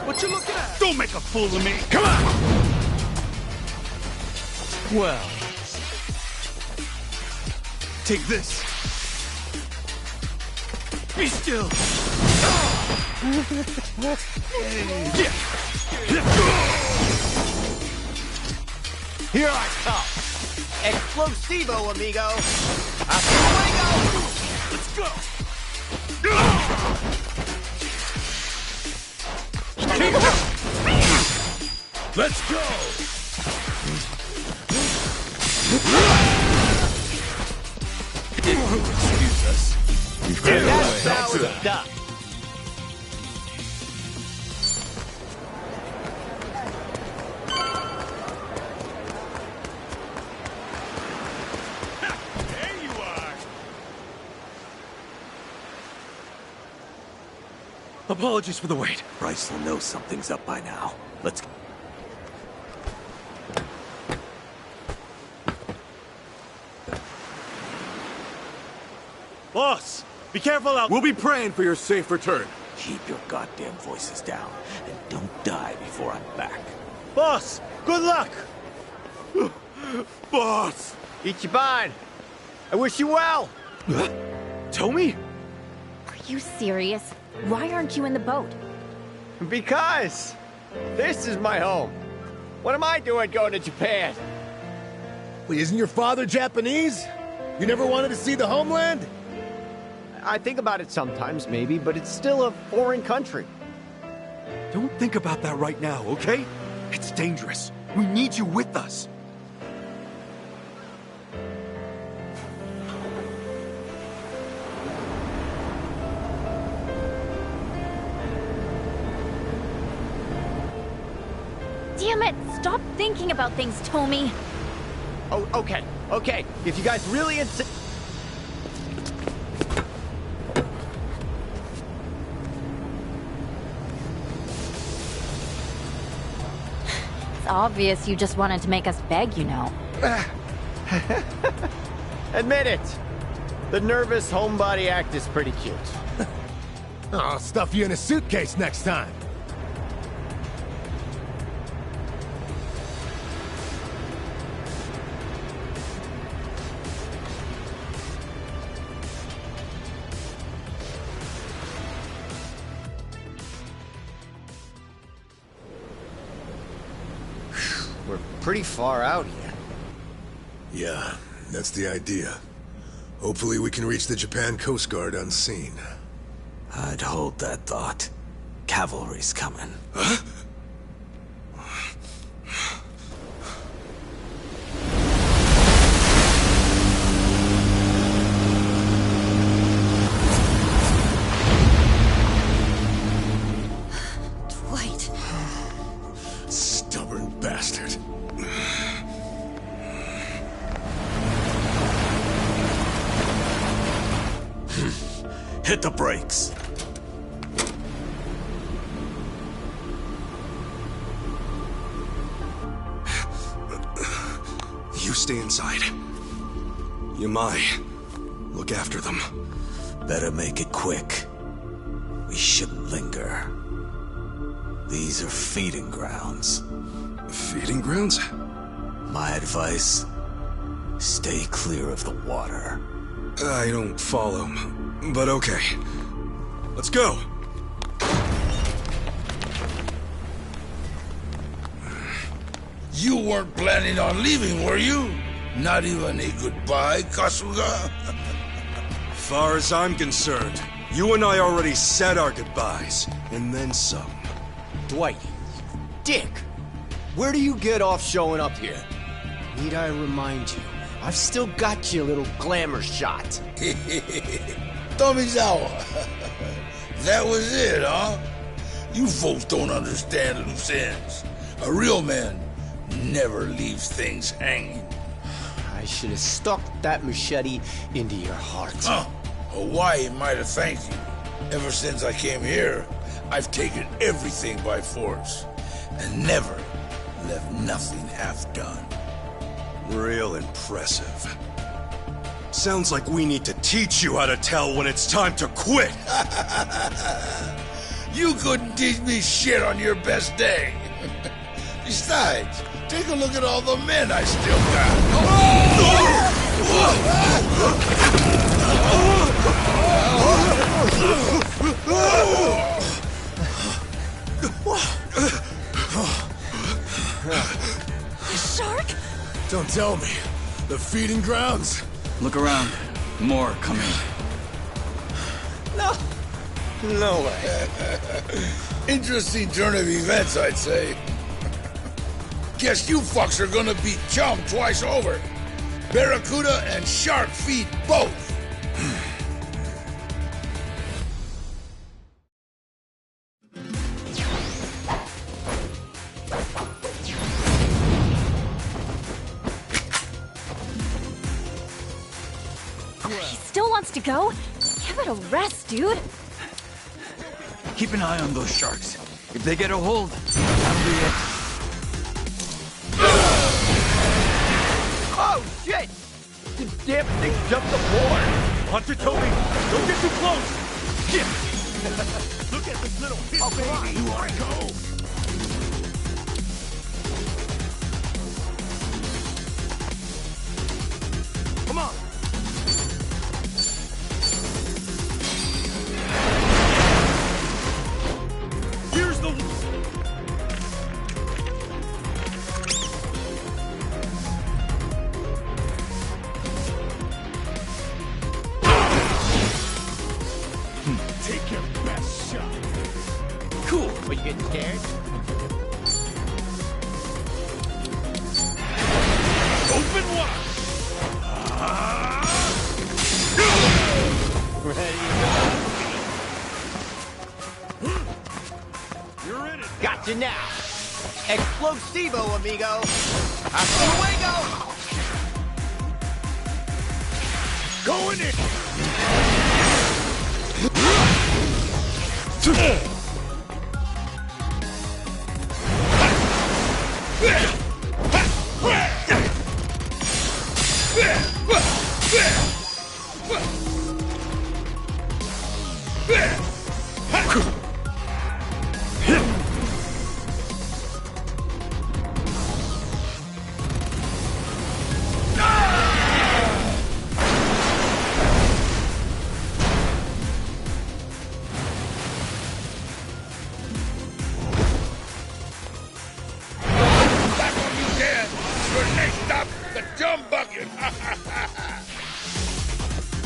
What you looking at? Don't make a fool of me! Come on! Well... take this. Be still! Here I come! Explosivo, amigo! Hasta luego! Let's go! Let's go! Excuse us. We've got That's how it's done. There you are! Apologies for the wait. Bryce will know something's up by now. Let's... Boss! Be careful out... We'll be praying for your safe return. Keep your goddamn voices down, and don't die before I'm back. Boss! Good luck! Boss! Ichiban! I wish you well! Tommy? Are you serious? Why aren't you in the boat? Because this is my home. What am I doing going to Japan? Wait, isn't your father Japanese? You never wanted to see the homeland? I think about it sometimes, maybe, but it's still a foreign country. Don't think about that right now, okay? It's dangerous. We need you with us. Damn it! Stop thinking about things, Tommy! Oh, okay. If you guys really insist... It's obvious you just wanted to make us beg, you know. Admit it. The nervous homebody act is pretty cute. I'll stuff you in a suitcase next time. We're pretty far out here. Yeah, that's the idea. Hopefully we can reach the Japan Coast Guard unseen. I'd hold that thought. Cavalry's coming. Huh? Dwight. Stubborn bastard. Hit the brakes. You stay inside. Yamai, look after them. Better make it quick. We shouldn't linger. These are feeding grounds. Feeding grounds? My advice, stay clear of the water. I don't follow, but okay. Let's go! You weren't planning on leaving, were you? Not even a goodbye, Kasuga? Far as I'm concerned, you and I already said our goodbyes, and then some. Dwight, you dick! Where do you get off showing up here? Need I remind you, I've still got you a little glamour shot. Tomizawa. That was it, huh? You folks don't understand loose ends. A real man never leaves things hanging. I should have stuck that machete into your heart. Huh. Hawaii might have thanked you. Ever since I came here, I've taken everything by force and never left nothing half done. Real impressive. Sounds like we need to teach you how to tell when it's time to quit. You couldn't teach me shit on your best day. Besides, take a look at all the men I still Shark? Don't tell me. The feeding grounds? Look around. More coming. No way. Interesting turn of events, I'd say. Guess you fucks are gonna beat Chum twice over. Barracuda and shark feed both. He still wants to go? Give it a rest, dude. Keep an eye on those sharks. If they get a hold, that'll be it. Oh, shit! The damn thing jumped the board! Watch it, Toby! Don't get too close! Shit! Look at this little hit, baby! You wanna go? Come on! Here's the... Take your best shot. Cool. Are you getting scared? Open wide. Ready to go. You're in it. Gotcha now. Explosivo, amigo. Hasta luego. Going in.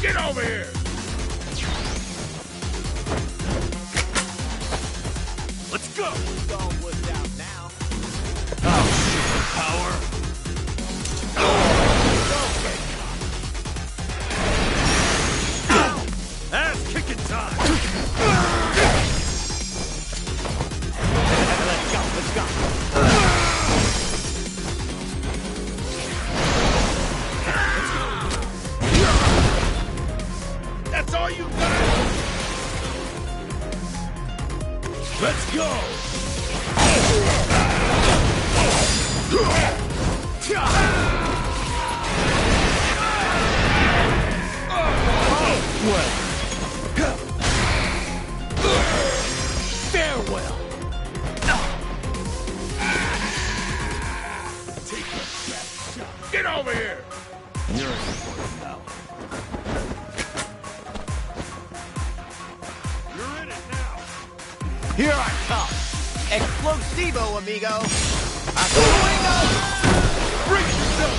Get over here! Let's go! Ass kicking time! Let's go! That's all you got? Let's go! Well. Farewell. Take your best shot. Get over here! You're important now. You're in it now. Here I come. Explosivo, amigo. Hasta luego. Bring yourself.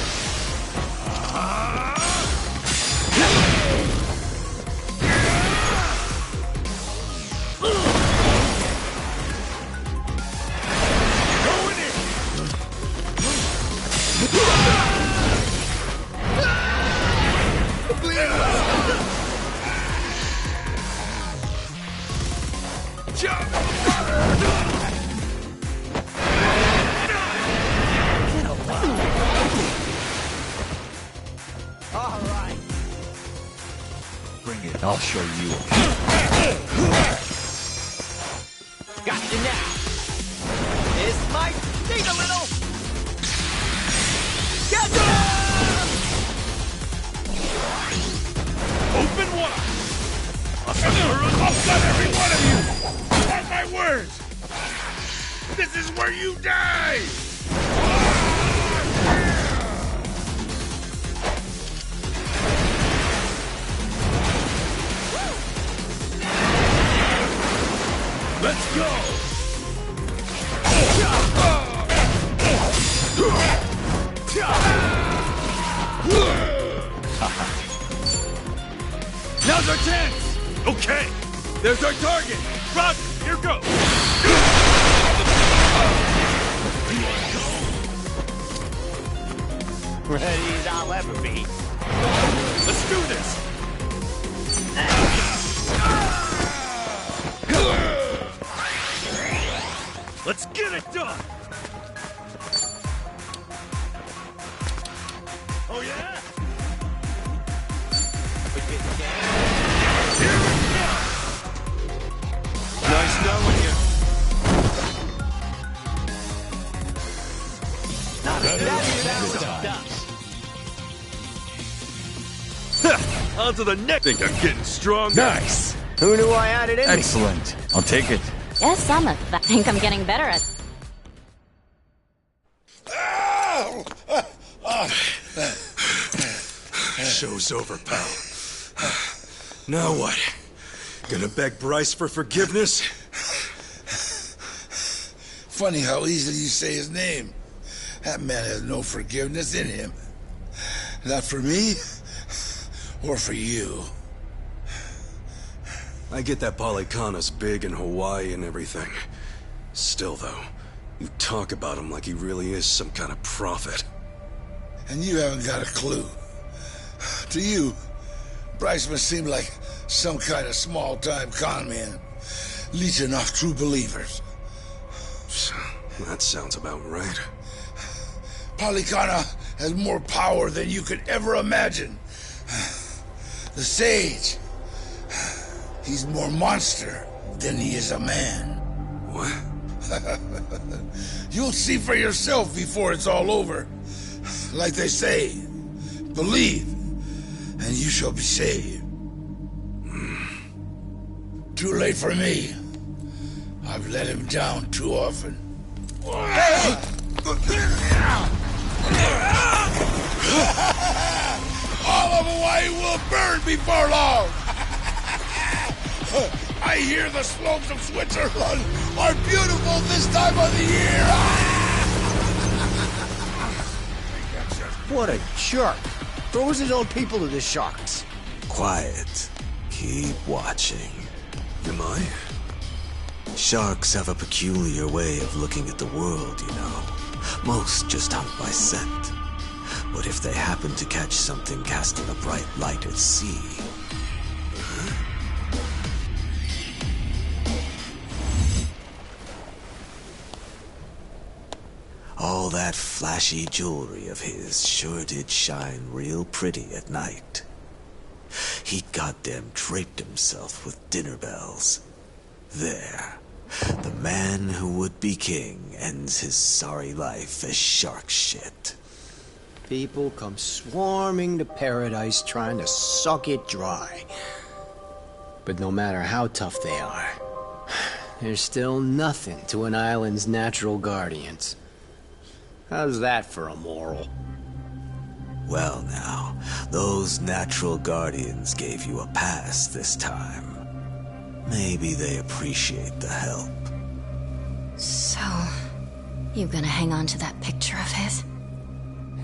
All right. Bring it. I'll show you. Got you now. This might sting a little. Get him! Open wide. I'll cut every one of you. At my my words! This is where you die! Let's go! Now's our chance! Okay, there's our target! Roger, here goes! Ready as I'll ever be. Let's do this! Let's get it done! Oh yeah? Nice knowing you. On to the next. Think I'm getting stronger. Nice. Who knew I had it in me? Excellent. I'll take it. Yes, I think I'm getting better at. Show's over, pal. Now what? Gonna beg Bryce for forgiveness? Funny how easily you say his name. That man has no forgiveness in him. Not for me, or for you. I get that Polycana's big in Hawaii and everything. Still, though, you talk about him like he really is some kind of prophet. And you haven't got a clue. To you, Bryce must seem like some kind of small-time con man, leeching off true believers. That sounds about right. Polycana has more power than you could ever imagine. The Sage, he's more monster than he is a man. What? You'll see for yourself before it's all over. Like they say, believe, and you shall be saved. Too late for me. I've let him down too often. All of Hawaii will burn before long. I hear the slopes of Switzerland are beautiful this time of the year. What a jerk. Throws his own people to the sharks. Quiet. Keep watching. Am I? Sharks have a peculiar way of looking at the world, you know. Most just hunt by scent. But if they happen to catch something casting a bright light at sea... all that flashy jewelry of his sure did shine real pretty at night. He'd goddamn draped himself with dinner bells. There. The man who would be king ends his sorry life as shark shit. People come swarming to paradise trying to suck it dry. But no matter how tough they are, there's still nothing to an island's natural guardians. How's that for a moral? Well now, those natural guardians gave you a pass this time. Maybe they appreciate the help. So, you gonna hang on to that picture of his?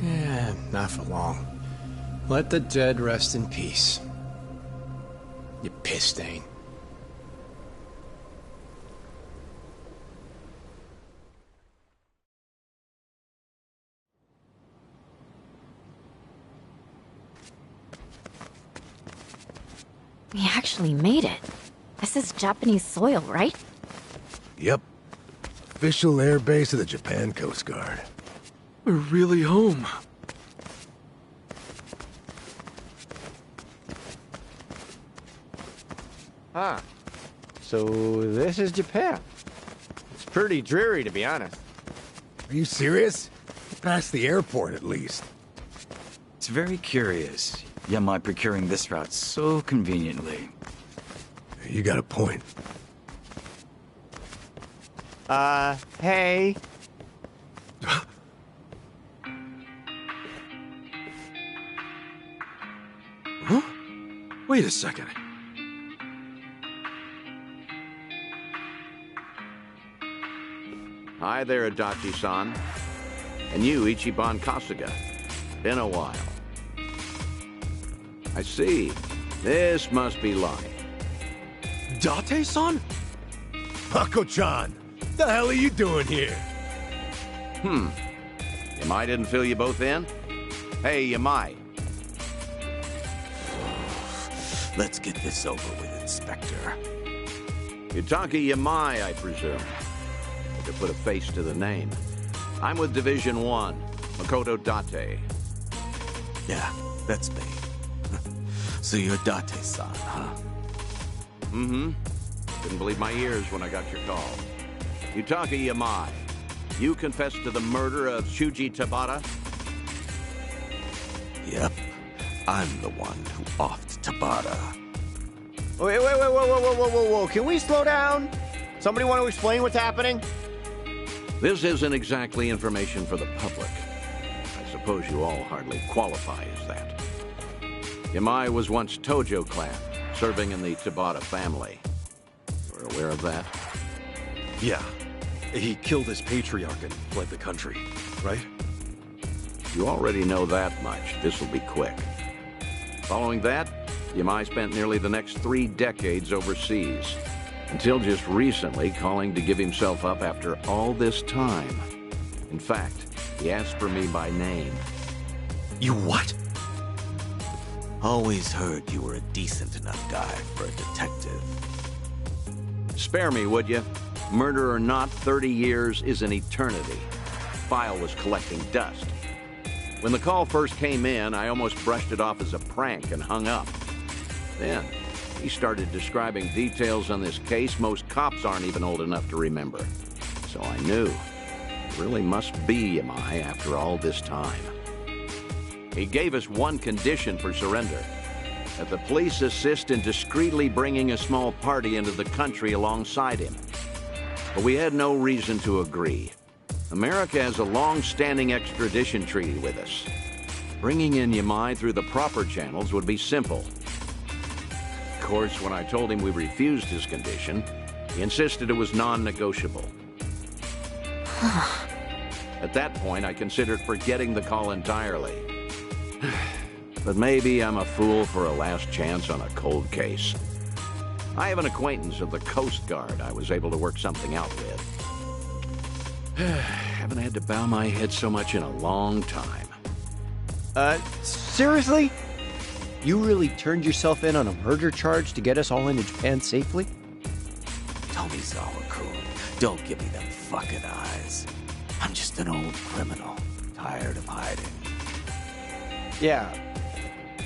Yeah, not for long. Let the dead rest in peace. You piss stain. We actually made it. This is Japanese soil, right? Yep. Official air base of the Japan Coast Guard. We're really home. Ah, so this is Japan. It's pretty dreary, to be honest. Are you serious? Past the airport, at least. It's very curious. Yamai procuring this route so conveniently. You got a point. Hey. Huh? Wait a second. Hi there, Adachi-san. And you, Ichiban Kasuga. Been a while. I see. This must be lying. Date-san? Hako-chan, the hell are you doing here? Yamai didn't fill you both in? Hey, Yamai. Let's get this over with, Inspector. Yutaka Yamai, I presume. To put a face to the name. I'm with Division 1, Makoto Date. Yeah, that's me. So you're Date-san, huh? Mm-hmm. Didn't believe my ears when I got your call. Yutaka Yamai, you confessed to the murder of Shuji Tabata? Yep. I'm the one who offed Tabata. Wait, whoa. Can we slow down? Somebody want to explain what's happening? This isn't exactly information for the public. I suppose you all hardly qualify as that. Yamai was once Tojo clan, serving in the Tabata family. You're aware of that? Yeah. He killed his patriarch and fled the country, right? You already know that much. This will be quick. Following that, Yamai spent nearly the next 3 decades overseas, until just recently calling to give himself up after all this time. In fact, he asked for me by name. You what? Always heard you were a decent enough guy for a detective. Spare me, would you? Murder or not, 30 years is an eternity. File was collecting dust. When the call first came in, I almost brushed it off as a prank and hung up. Then, he started describing details on this case most cops aren't even old enough to remember. So I knew. It really must be Yamai after all this time. He gave us one condition for surrender. That the police assist in discreetly bringing a small party into the country alongside him. But we had no reason to agree. America has a long-standing extradition treaty with us. Bringing in Yamai through the proper channels would be simple. Of course, when I told him we refused his condition, he insisted it was non-negotiable. At that point, I considered forgetting the call entirely. But maybe I'm a fool for a last chance on a cold case. I have an acquaintance of the Coast Guard I was able to work something out with. Haven't had to bow my head so much in a long time. Seriously? You really turned yourself in on a murder charge to get us all into Japan safely? Tomizawa-kun, don't give me them fucking eyes. I'm just an old criminal, tired of hiding. Yeah,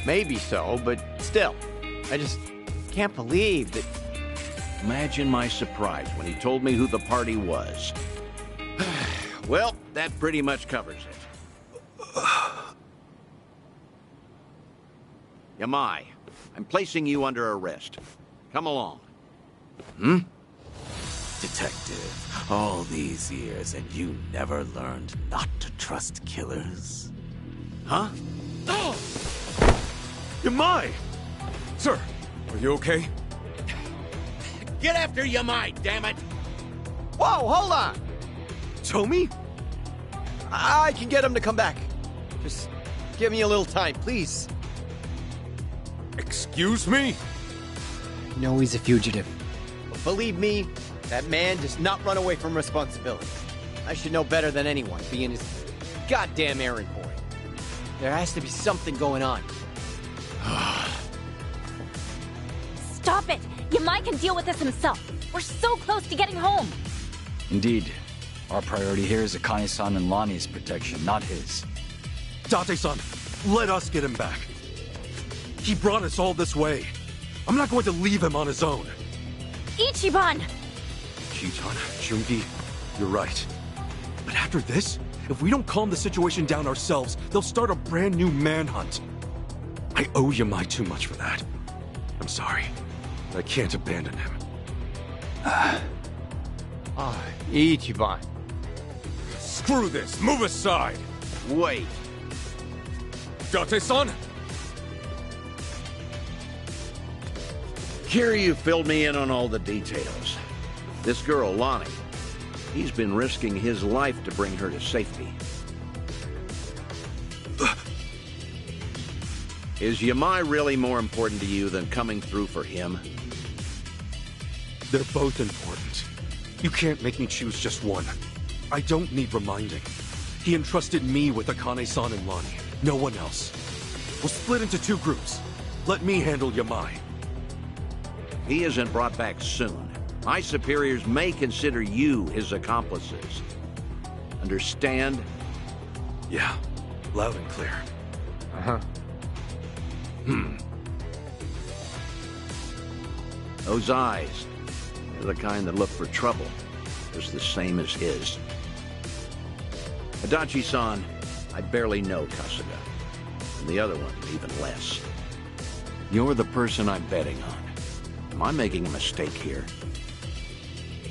maybe so, but still, I just can't believe that... Imagine my surprise when he told me who the party was. Well, that pretty much covers it. Yamai, I'm placing you under arrest. Come along. Detective, all these years and you never learned not to trust killers? Huh? Oh! Yamai! Sir, are you okay? Get after Yamai, damn it! Whoa, hold on! Tomi? I can get him to come back. Just give me a little time, please. Excuse me? No, he's a fugitive. But believe me, that man does not run away from responsibility. I should know better than anyone, being his goddamn errand boy. There has to be something going on. Stop it! Yamai can deal with this himself. We're so close to getting home. Indeed. Our priority here is Akane-san and Lonnie's protection, not his. Date-san, let us get him back. He brought us all this way. I'm not going to leave him on his own. Ichiban! Chiton, Jungi, you're right. But after this, if we don't calm the situation down ourselves, they'll start a brand new manhunt. I owe Yamai too much for that. I'm sorry. I can't abandon him. Ichiban. Screw this! Move aside! Wait. Date-san? Kiryu filled me in on all the details. This girl, Lonnie, he's been risking his life to bring her to safety. Is Yamai really more important to you than coming through for him? They're both important. You can't make me choose just one. I don't need reminding. He entrusted me with Akane-san and Lonnie. No one else. We'll split into 2 groups. Let me handle Yamai. He isn't brought back soon. My superiors may consider you his accomplices. Understand? Yeah, loud and clear. Those eyes, they're the kind that look for trouble, just the same as his. Adachi-san, I barely know Kasuga, and the other one even less. You're the person I'm betting on. Am I making a mistake here?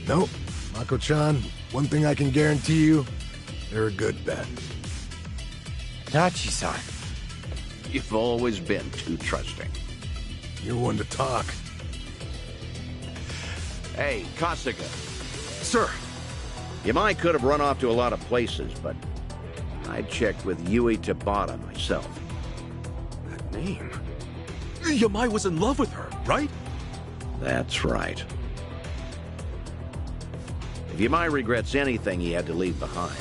Nope. Mako-chan, one thing I can guarantee you, they're a good bet. Dachi-san. You've always been too trusting. You're one to talk. Hey, Kasuga. Sir! Yamai could have run off to a lot of places, but I checked with Yui Tabata myself. That name? Yamai was in love with her, right? That's right. If Yamai regrets anything he had to leave behind,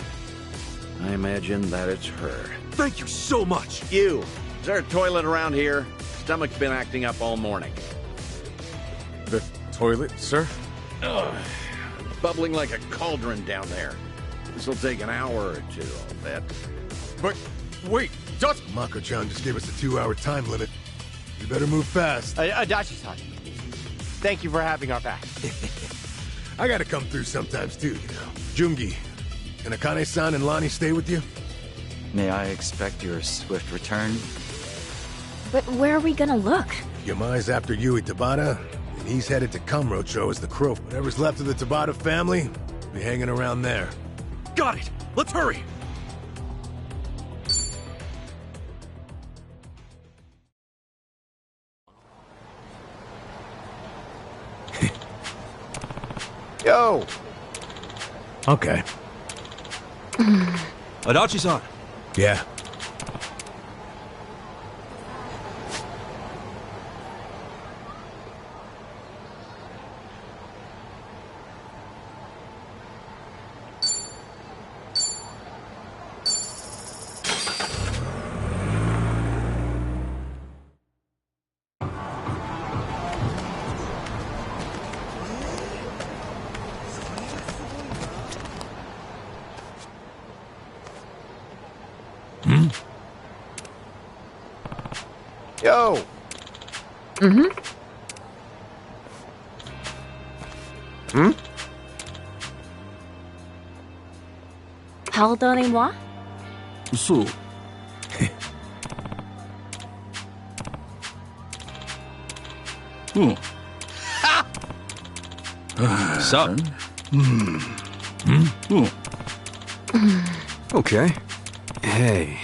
I imagine that it's her. Thank you so much! You! Is there a toilet around here? Stomach's been acting up all morning. The toilet, sir? Ugh. Bubbling like a cauldron down there. This'll take an hour or 2, I'll bet. But, wait, just... Mako-chan just gave us a 2-hour time limit. You better move fast. Adachi-san, thank you for having our back. I gotta come through sometimes too, you know. Jungi, can Akane-san and Lonnie stay with you? May I expect your swift return? But where are we gonna look? Yamai's after Yui Tabata, and he's headed to Kamurocho as the crow. Whatever's left of the Tabata family, will be hanging around there. Got it! Let's hurry! Yo! Okay. Adachi-san! Yeah. Yo! Pardonnez-moi? So, Sup? Okay. Hey.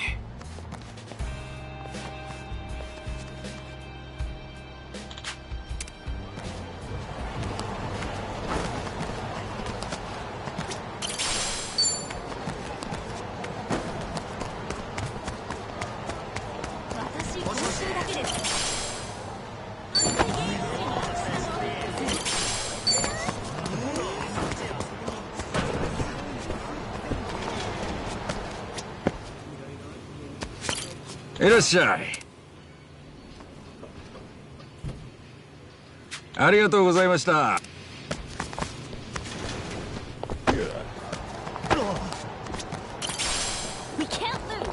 Irasshai. ありがとうございました。We can't lose!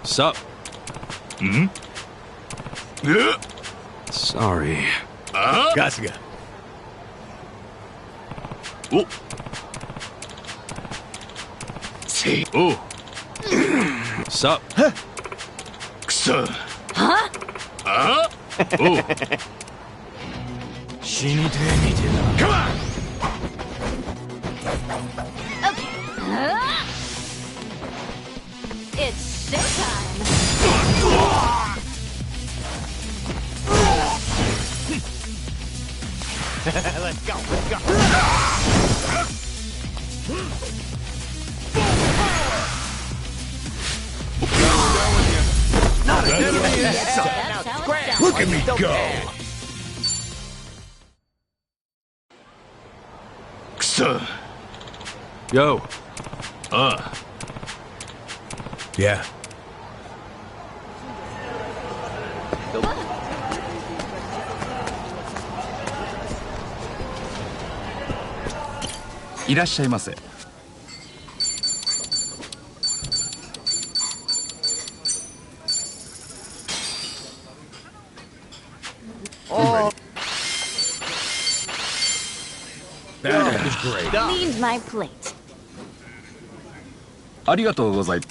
Sup? Hmm? Sorry. Kasuga. Oh. See. Oh. Sup? Kusa. Huh? Oh. Come on! Okay. It's showtime. Let's go, let's go. Not an enemy in That's sight. how it sounds. Look at me go! Kusa. Yo. Yeah. That is great. Cleaned my plate. ありがとうございます。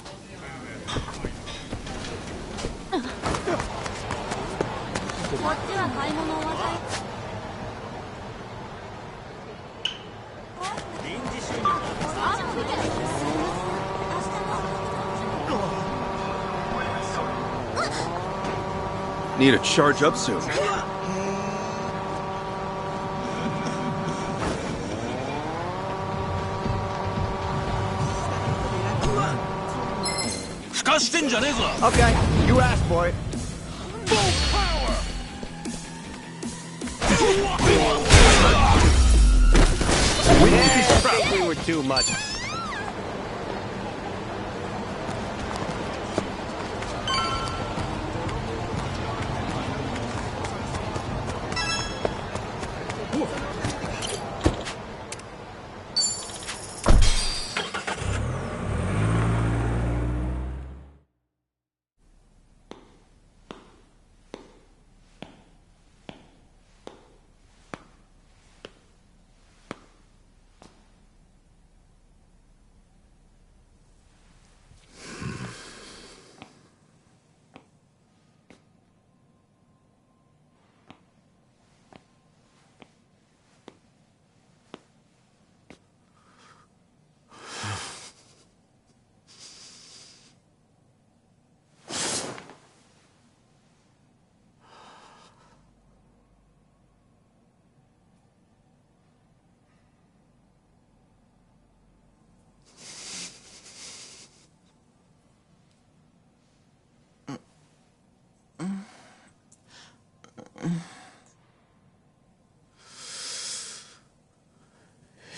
こっちは買い物終わった。 Need to charge up soon. Okay, you asked for it. We were too much.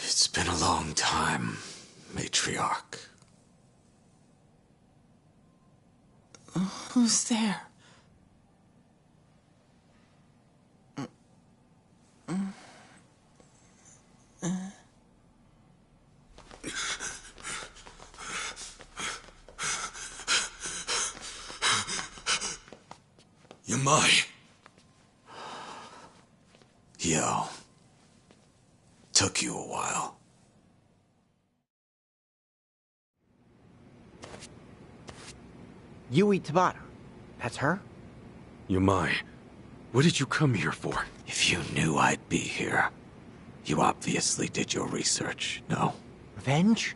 It's been a long time, matriarch. Who's there? Yamai. Yo. Took you a while. Yui Tabata. That's her? Yamai, what did you come here for? If you knew I'd be here, you obviously did your research, no? Revenge?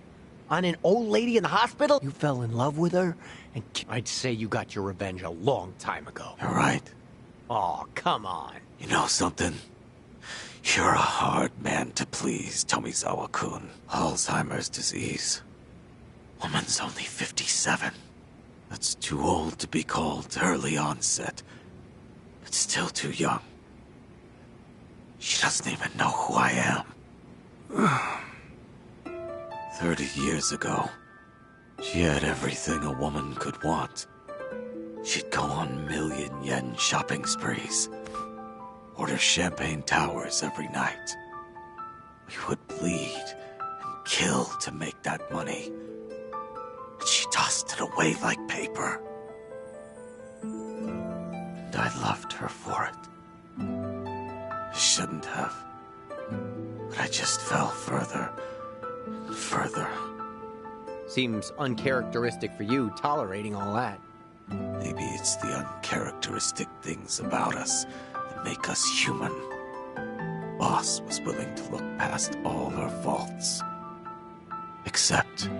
On an old lady in the hospital? You fell in love with her? And I'd say you got your revenge a long time ago. You're right. Oh, come on. You know something? You're a hard man to please, Tomizawa-kun. Alzheimer's disease. Woman's only 57. That's too old to be called early onset. But still too young. She doesn't even know who I am. 30 years ago, she had everything a woman could want. She'd go on million-yen shopping sprees. Order champagne towers every night. We would bleed and kill to make that money. But she tossed it away like paper. I loved her for it. I shouldn't have. But I just fell further and further. Seems uncharacteristic for you, tolerating all that. Maybe it's the uncharacteristic things about us that make us human. Boss was willing to look past all her faults. Except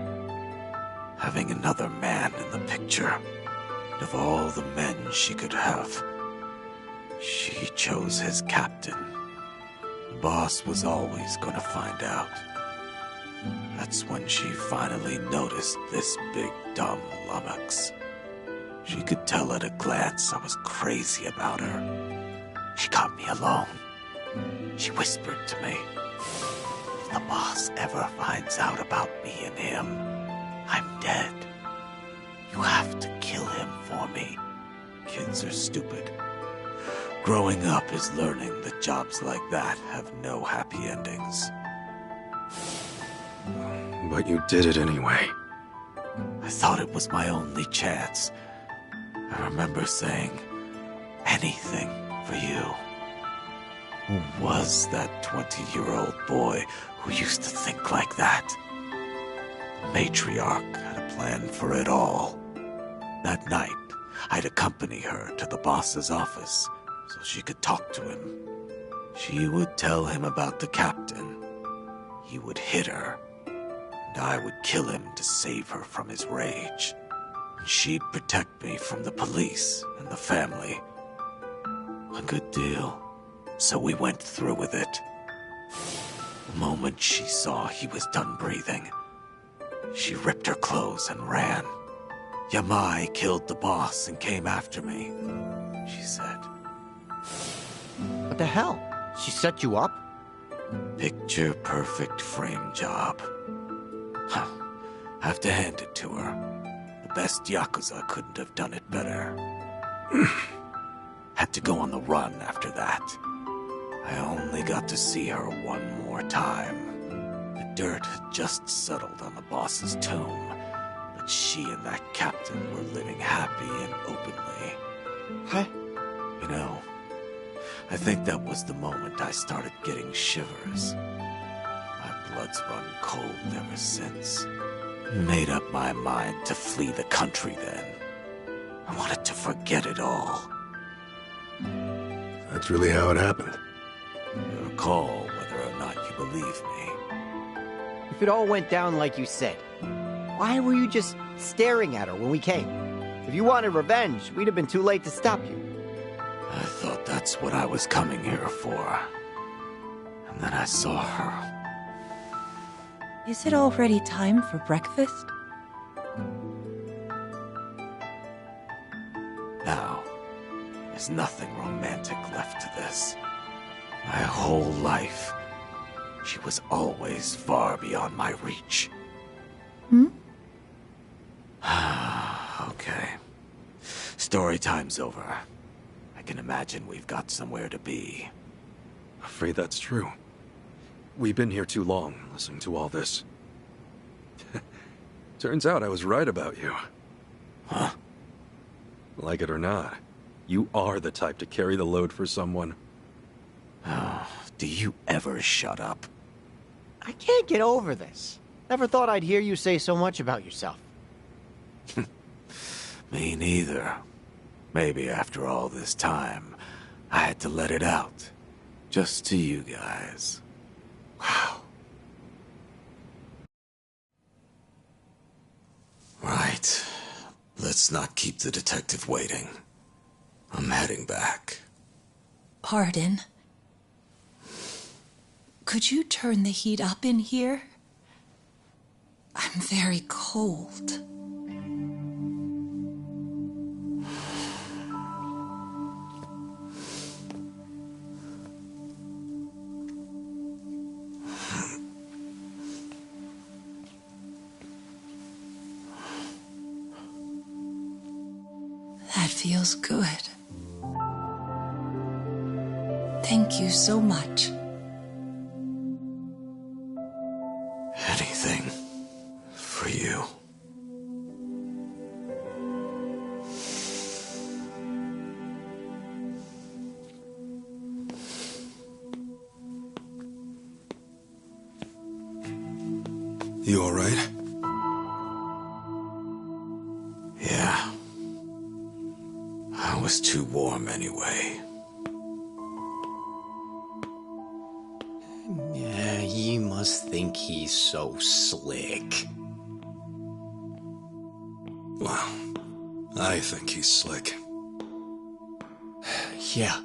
having another man in the picture. And of all the men she could have, she chose his captain. The boss was always going to find out. That's when she finally noticed this big dumb lummox. She could tell at a glance I was crazy about her. She got me alone. She whispered to me, "If the boss ever finds out about me and him, I'm dead. You have to kill him for me." Kids are stupid. Growing up is learning that jobs like that have no happy endings. But you did it anyway. I thought it was my only chance. I remember saying, "Anything for you." Who was that 20-year-old boy who used to think like that? The matriarch had a plan for it all. That night, I'd accompany her to the boss's office so she could talk to him. She would tell him about the captain. He would hit her, and I would kill him to save her from his rage. And she'd protect me from the police and the family. A good deal. So we went through with it. The moment she saw he was done breathing, she ripped her clothes and ran. Yamai killed the boss and came after me, she said. What the hell? She set you up? Picture-perfect frame job. Huh. Have to hand it to her. The best Yakuza couldn't have done it better. Had to go on the run after that. I only got to see her one more time. The dirt had just settled on the boss's tomb, but she and that captain were living happy and openly. Huh? You know, I think that was the moment I started getting shivers. My blood's run cold ever since. Made up my mind to flee the country then. I wanted to forget it all. That's really how it happened. Your call whether or not you believe me. If it all went down like you said, why were you just staring at her when we came? If you wanted revenge, we'd have been too late to stop you. I thought that's what I was coming here for. And then I saw her. Is it already time for breakfast? Now, there's nothing romantic left to this. My whole life, she was always far beyond my reach. Okay. Story time's over. I can imagine we've got somewhere to be. Afraid that's true. We've been here too long, listening to all this. Turns out I was right about you. Huh? Like it or not, you are the type to carry the load for someone. Oh, do you ever shut up? I can't get over this. Never thought I'd hear you say so much about yourself. Me neither. Maybe after all this time, I had to let it out. Just to you guys. Wow. Right. Let's not keep the detective waiting. I'm heading back. Pardon? Could you turn the heat up in here? I'm very cold. That feels good. Thank you so much. Anything for you. You alright? Yeah. I was too warm anyway. Yeah, you must think he's so slick. Well, I think he's slick. Yeah.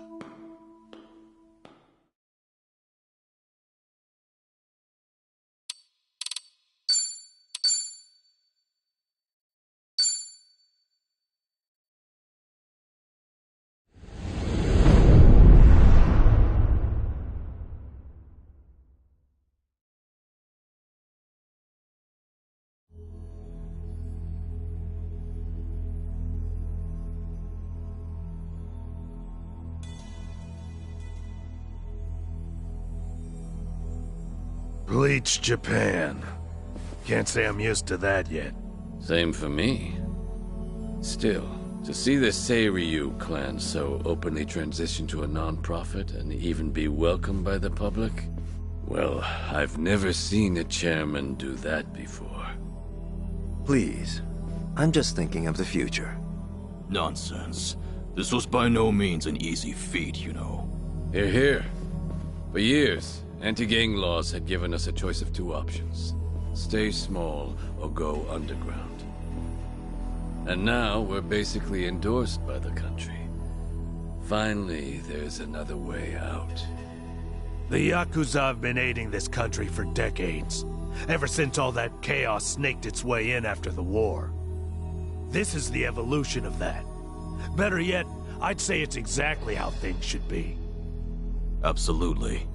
Bleach Japan. Can't say I'm used to that yet. Same for me. Still, to see the Seiryu clan so openly transition to a non-profit and even be welcomed by the public? Well, I've never seen a chairman do that before. Please, I'm just thinking of the future. Nonsense. This was by no means an easy feat, you know. Hear, hear. For years, anti-gang laws had given us a choice of two options. Stay small or go underground. And now we're basically endorsed by the country. Finally, there's another way out. The Yakuza have been aiding this country for decades. Ever since all that chaos snaked its way in after the war. This is the evolution of that. Better yet, I'd say it's exactly how things should be. Absolutely.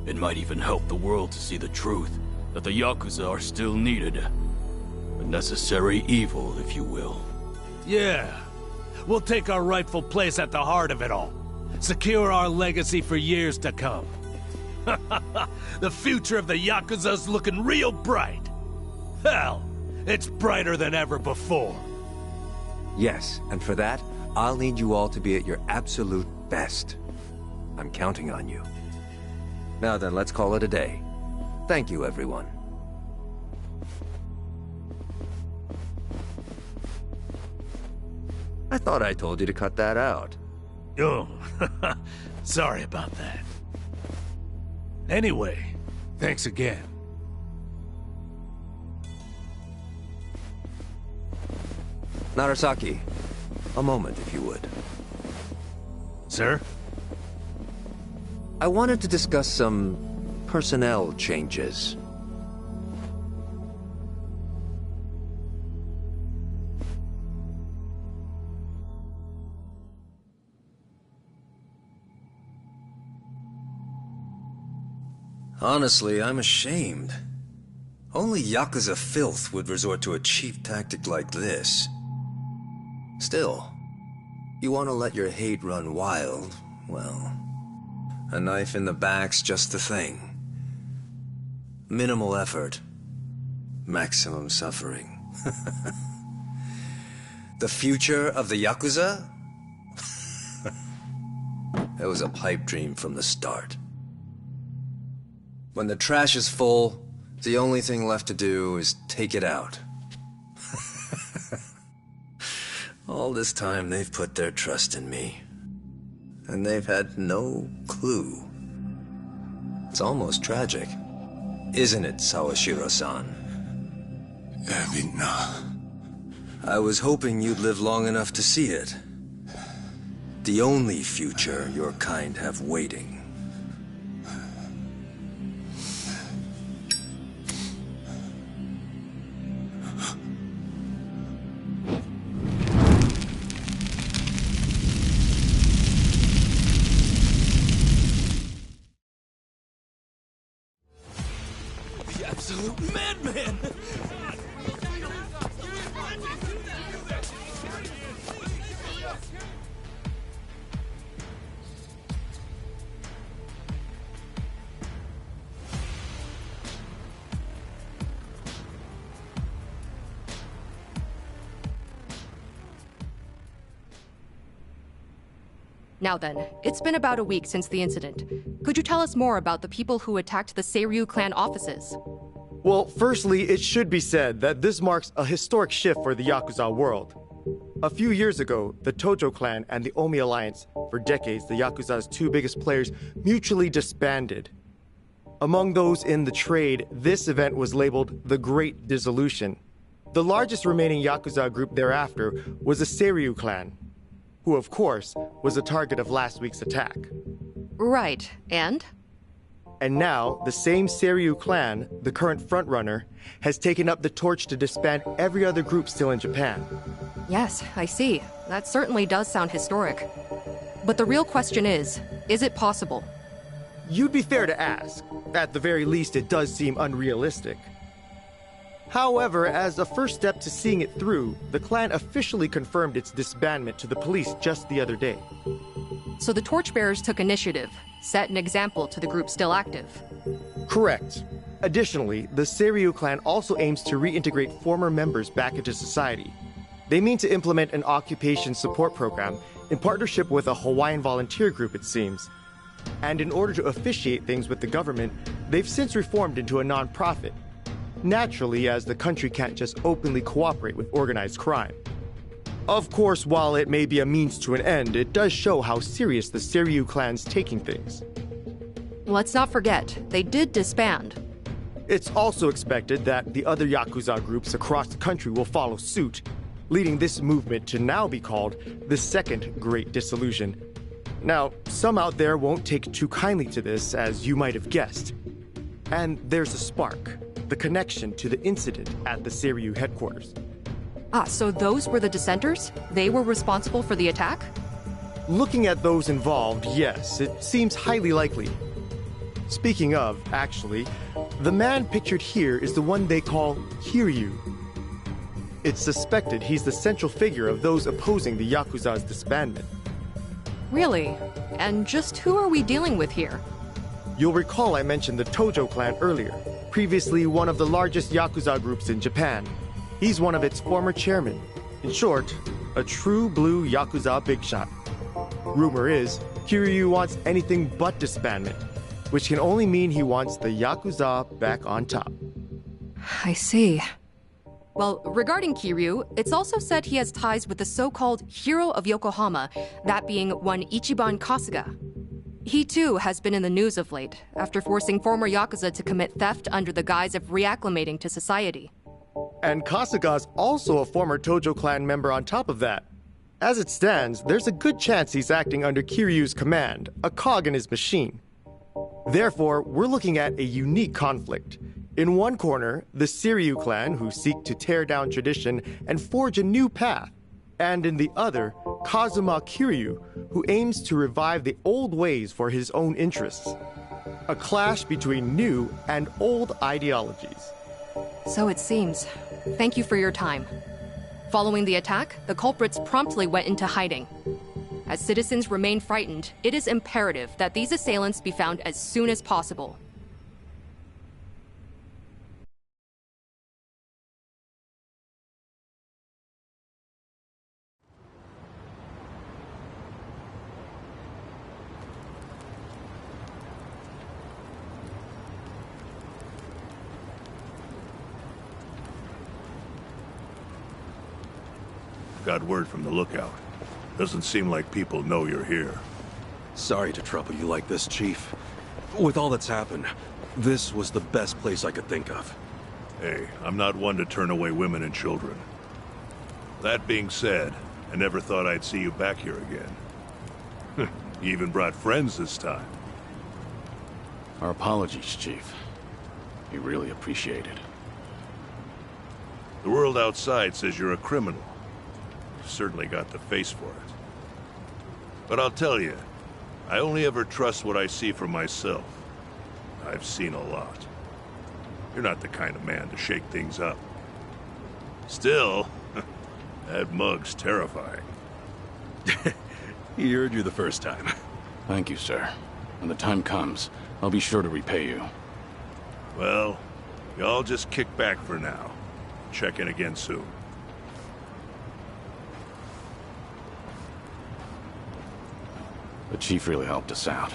It might even help the world to see the truth, that the Yakuza are still needed. A necessary evil, if you will. Yeah. We'll take our rightful place at the heart of it all. Secure our legacy for years to come. The future of the Yakuza's looking real bright. Hell, it's brighter than ever before. Yes, and for that, I'll need you all to be at your absolute best. I'm counting on you. Now then, let's call it a day. Thank you, everyone. I thought I told you to cut that out. Oh, sorry about that. Anyway, thanks again. Narasaki, a moment, if you would. Sir? I wanted to discuss some personnel changes. Honestly, I'm ashamed. Only Yakuza filth would resort to a cheap tactic like this. Still, you want to let your hate run wild, well, a knife in the back's just the thing. Minimal effort, maximum suffering. The future of the Yakuza? It was a pipe dream from the start. When the trash is full, the only thing left to do is take it out. All this time, they've put their trust in me. And they've had no clue. It's almost tragic. Isn't it, Sawashiro-san? I was hoping you'd live long enough to see it. The only future your kind have waiting. Absolute madman! Now then, it's been about a week since the incident. Could you tell us more about the people who attacked the Seiryu clan offices? Well, firstly, it should be said that this marks a historic shift for the Yakuza world. A few years ago, the Tojo clan and the Omi Alliance, for decades the Yakuza's two biggest players, mutually disbanded. Among those in the trade, this event was labeled the Great Dissolution. The largest remaining Yakuza group thereafter was the Seiryu clan, who of course was the target of last week's attack. Right, and? And now, the same Seiryu clan, the current frontrunner, has taken up the torch to disband every other group still in Japan. Yes, I see. That certainly does sound historic. But the real question is it possible? You'd be fair to ask. At the very least, it does seem unrealistic. However, as a first step to seeing it through, the clan officially confirmed its disbandment to the police just the other day. So the torchbearers took initiative, set an example to the group still active. Correct. Additionally, the Seiryu clan also aims to reintegrate former members back into society. They mean to implement an occupation support program in partnership with a Hawaiian volunteer group, it seems. And in order to officiate things with the government, they've since reformed into a non-profit. Naturally, as the country can't just openly cooperate with organized crime. Of course, while it may be a means to an end, it does show how serious the Seiryu clan's taking things. Let's not forget, they did disband. It's also expected that the other Yakuza groups across the country will follow suit, leading this movement to now be called the Second Great Dissolution. Now, some out there won't take too kindly to this, as you might have guessed. And there's a spark, the connection to the incident at the Seiryu headquarters. So those were the dissenters? They were responsible for the attack? Looking at those involved, yes, it seems highly likely. Speaking of, actually, the man pictured here is the one they call Kiryu. It's suspected he's the central figure of those opposing the Yakuza's disbandment. Really? And just who are we dealing with here? You'll recall I mentioned the Tojo clan earlier, previously one of the largest Yakuza groups in Japan. He's one of its former chairmen. In short, a true blue Yakuza big shot. Rumor is, Kiryu wants anything but disbandment, which can only mean he wants the Yakuza back on top. I see. Well, regarding Kiryu, it's also said he has ties with the so-called Hero of Yokohama, that being one Ichiban Kasuga. He too has been in the news of late, after forcing former Yakuza to commit theft under the guise of reacclimating to society. And Kasuga's also a former Tojo clan member on top of that. As it stands, there's a good chance he's acting under Kiryu's command, a cog in his machine. Therefore, we're looking at a unique conflict. In one corner, the Seiryu clan, who seek to tear down tradition and forge a new path. And in the other, Kazuma Kiryu, who aims to revive the old ways for his own interests. A clash between new and old ideologies. So it seems. Thank you for your time. Following the attack, the culprits promptly went into hiding. As citizens remain frightened, it is imperative that these assailants be found as soon as possible. Got word from the lookout. Doesn't seem like people know you're here. Sorry to trouble you like this, Chief. With all that's happened, this was the best place I could think of. Hey, I'm not one to turn away women and children. That being said, I never thought I'd see you back here again. You even brought friends this time. Our apologies, Chief. We really appreciate it. The world outside says you're a criminal. You've certainly got the face for it. But I'll tell you, I only ever trust what I see for myself. I've seen a lot. You're not the kind of man to shake things up. Still, that mug's terrifying. He heard you the first time. Thank you, sir. When the time comes, I'll be sure to repay you. Well, y'all just kick back for now. Check in again soon. The Chief really helped us out.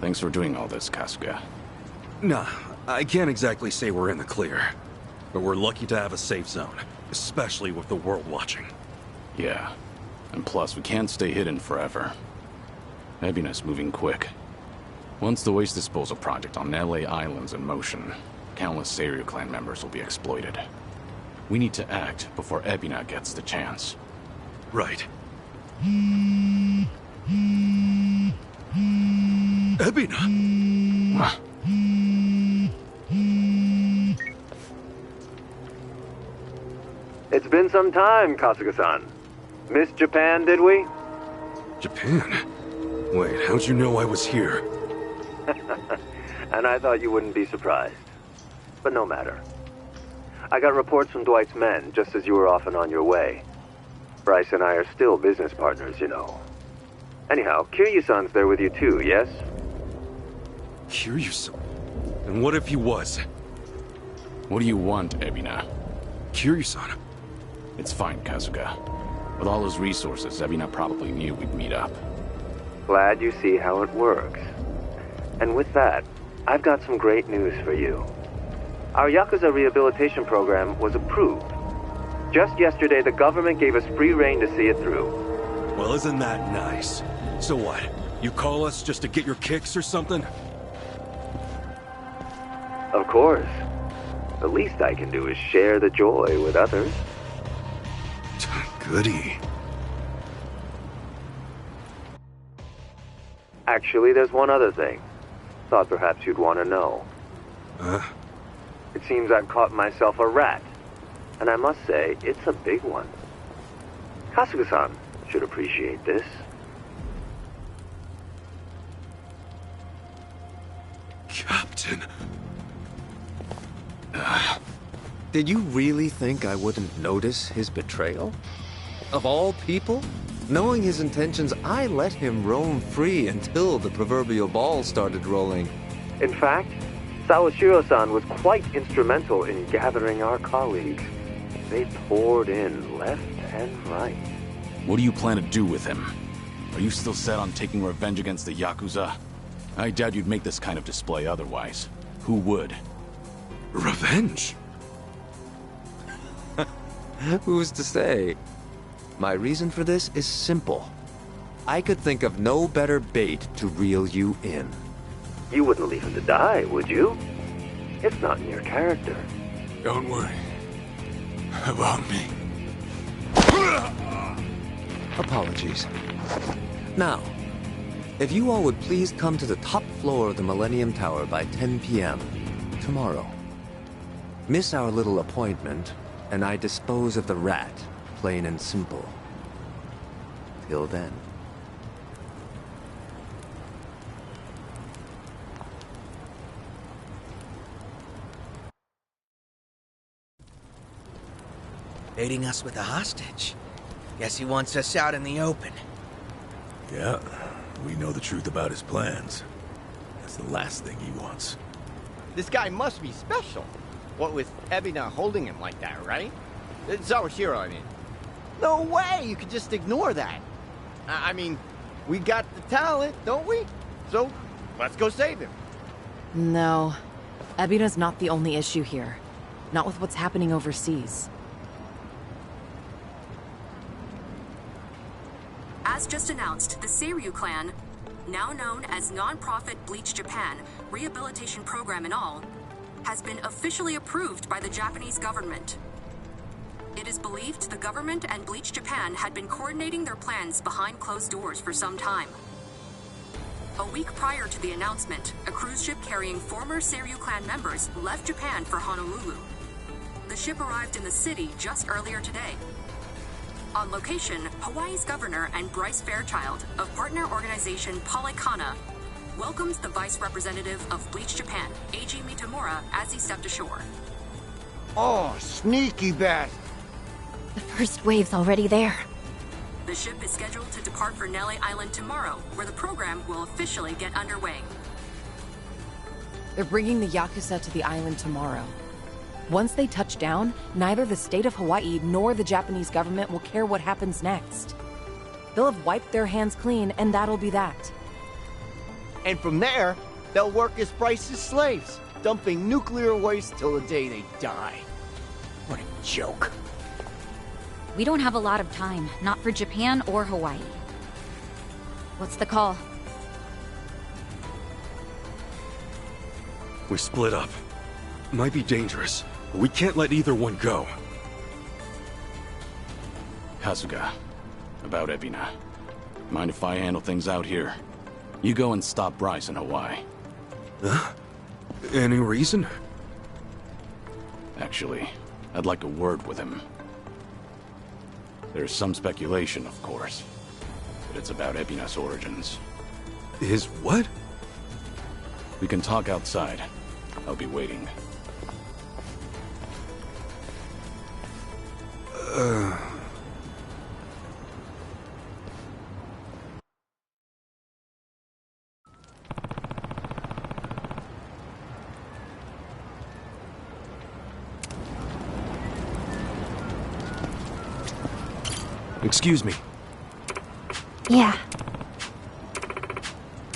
Thanks for doing all this, Kasuga. Nah, I can't exactly say we're in the clear, but we're lucky to have a safe zone, especially with the world watching. Yeah, and plus we can't stay hidden forever. Ebina's moving quick. Once the waste disposal project on LA Island's in motion, countless Seiryu clan members will be exploited. We need to act before Ebina gets the chance. Right. Ebina! It's been some time, Kasuga-san. Missed Japan, did we? Japan? Wait, how'd you know I was here? And I thought you wouldn't be surprised. But no matter. I got reports from Dwight's men just as you were off and on your way. Bryce and I are still business partners, you know. Anyhow, Kiryu-san's there with you too, yes? Kiryu-san? And what if he was? What do you want, Ebina? Kiryu-san. It's fine, Kasuga. With all his resources, Ebina probably knew we'd meet up. Glad you see how it works. And with that, I've got some great news for you. Our Yakuza rehabilitation program was approved. Just yesterday, the government gave us free rein to see it through. Well, isn't that nice? So what? You call us just to get your kicks or something? Of course. The least I can do is share the joy with others. Goody. Actually, there's one other thing. Thought perhaps you'd want to know. Huh? It seems I've caught myself a rat. And I must say, it's a big one. Kasuga-san should appreciate this. Captain... Did you really think I wouldn't notice his betrayal? Of all people? Knowing his intentions, I let him roam free until the proverbial ball started rolling. In fact, Sawashiro-san was quite instrumental in gathering our colleagues. They poured in left and right. What do you plan to do with him? Are you still set on taking revenge against the Yakuza? I doubt you'd make this kind of display otherwise. Who would? Revenge? Who's to say? My reason for this is simple. I could think of no better bait to reel you in. You wouldn't leave him to die, would you? It's not in your character. Don't worry about me. Apologies. Now, if you all would please come to the top floor of the Millennium Tower by 10 p.m. tomorrow. Miss our little appointment, and I dispose of the rat, plain and simple. Till then. Baiting us with a hostage. Guess he wants us out in the open. Yeah, we know the truth about his plans. That's the last thing he wants. This guy must be special. What with Ebina holding him like that, right? Sawashiro, I mean. No way you could just ignore that. I mean, we got the talent, don't we? So, let's go save him. No. Ebina's not the only issue here. Not with what's happening overseas. As just announced, the Seiryu clan, now known as non-profit Bleach Japan, rehabilitation program and all, has been officially approved by the Japanese government. It is believed the government and Bleach Japan had been coordinating their plans behind closed doors for some time. A week prior to the announcement, a cruise ship carrying former Seiryu clan members left Japan for Honolulu. The ship arrived in the city just earlier today. On location, Hawaii's governor and Bryce Fairchild of partner organization Polycana welcomes the vice representative of Bleach Japan, Eiji Mitamura, as he stepped ashore. Oh, sneaky bastard. The first wave's already there. The ship is scheduled to depart for Nelly Island tomorrow, where the program will officially get underway. They're bringing the Yakuza to the island tomorrow. Once they touch down, neither the state of Hawaii nor the Japanese government will care what happens next. They'll have wiped their hands clean, and that'll be that. And from there, they'll work as Bryce's slaves, dumping nuclear waste till the day they die. What a joke. We don't have a lot of time, not for Japan or Hawaii. What's the call? We split up. Might be dangerous, but we can't let either one go. Kasuga, about Ebina. Mind if I handle things out here? You go and stop Bryce in Hawaii. Huh? Any reason? Actually, I'd like a word with him. There's some speculation, of course, but it's about Ebina's origins. His what? We can talk outside. I'll be waiting. Excuse me. Yeah.